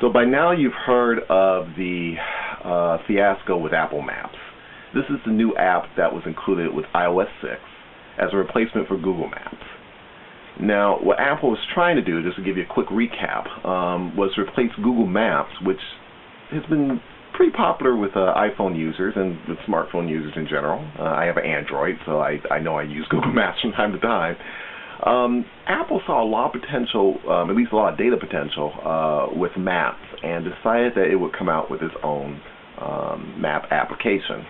So by now you've heard of the fiasco with Apple Maps. This is the new app that was included with iOS 6 as a replacement for Google Maps. Now, what Apple was trying to do, just to give you a quick recap, was replace Google Maps, which has been pretty popular with iPhone users and with smartphone users in general. I have an Android, so I know I use Google Maps from time to time. Apple saw a lot of potential, at least a lot of data potential, with Maps, and decided that it would come out with its own map application.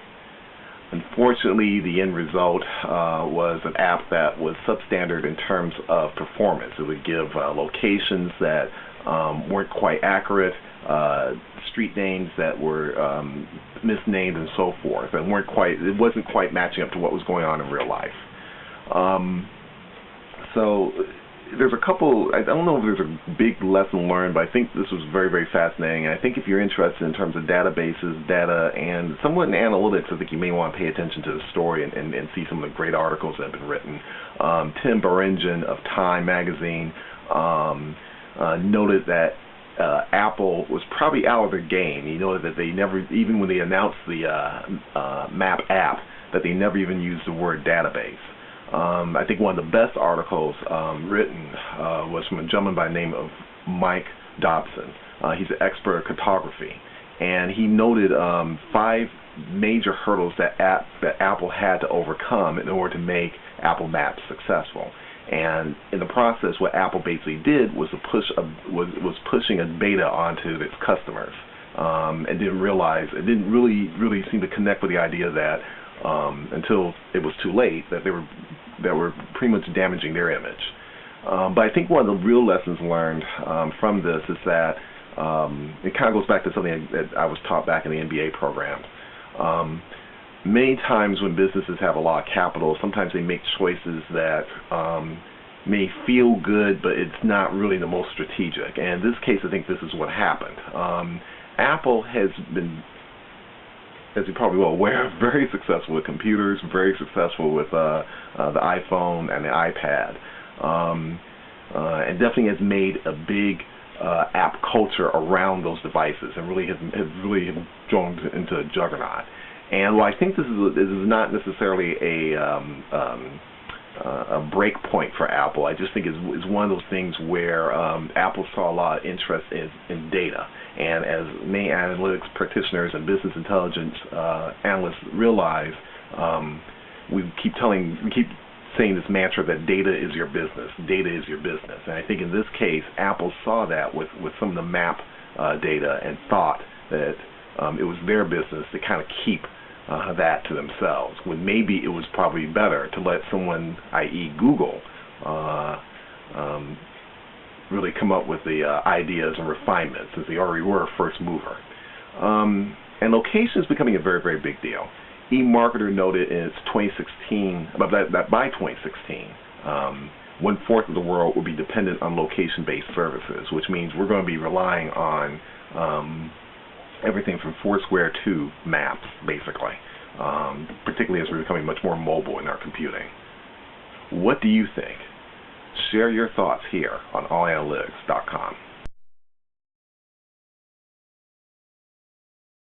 Unfortunately, the end result was an app that was substandard in terms of performance. It would give locations that weren't quite accurate, street names that were misnamed, and so forth, and it wasn't quite matching up to what was going on in real life. So there's a couple, I don't know if there's a big lesson learned, but I think this was very, very fascinating. And I think if you're interested in terms of databases, data, and somewhat in analytics, I think you may want to pay attention to the story and see some of the great articles that have been written. Tim Berengen of Time magazine noted that Apple was probably out of their game. He noted that they never, even when they announced the Map app, that they never even used the word database. I think one of the best articles written was from a gentleman by the name of Mike Dobson. He's an expert in cartography, and he noted 5 major hurdles that Apple had to overcome in order to make Apple Maps successful. And in the process, what Apple basically did was was pushing a beta onto its customers, and didn't realize, it didn't really seem to connect with the idea that until it was too late, that they were pretty much damaging their image. But I think one of the real lessons learned from this is that it kind of goes back to something that I was taught back in the MBA program. Many times when businesses have a lot of capital, sometimes they make choices that may feel good, but it's not really the most strategic. And in this case, I think this is what happened. Apple has been, as you're probably well aware, very successful with computers, very successful with the iPhone and the iPad, and definitely has made a big app culture around those devices, and really has grown into a juggernaut. And while I think this is not necessarily a break point for Apple, I just think it's one of those things where Apple saw a lot of interest in data. And as many analytics practitioners and business intelligence analysts realize, we keep saying this mantra that data is your business. Data is your business. And I think in this case, Apple saw that with some of the map data and thought that it was their business to kind of keep that to themselves, when maybe it was probably better to let someone, i.e. Google, really come up with the ideas and refinements, since they already were a first mover. And location is becoming a very, very big deal. eMarketer noted in its 2016, that by 2016, 1/4 of the world will be dependent on location-based services, which means we're going to be relying on everything from Foursquare to Maps, basically, particularly as we're becoming much more mobile in our computing. What do you think? Share your thoughts here on allanalytics.com.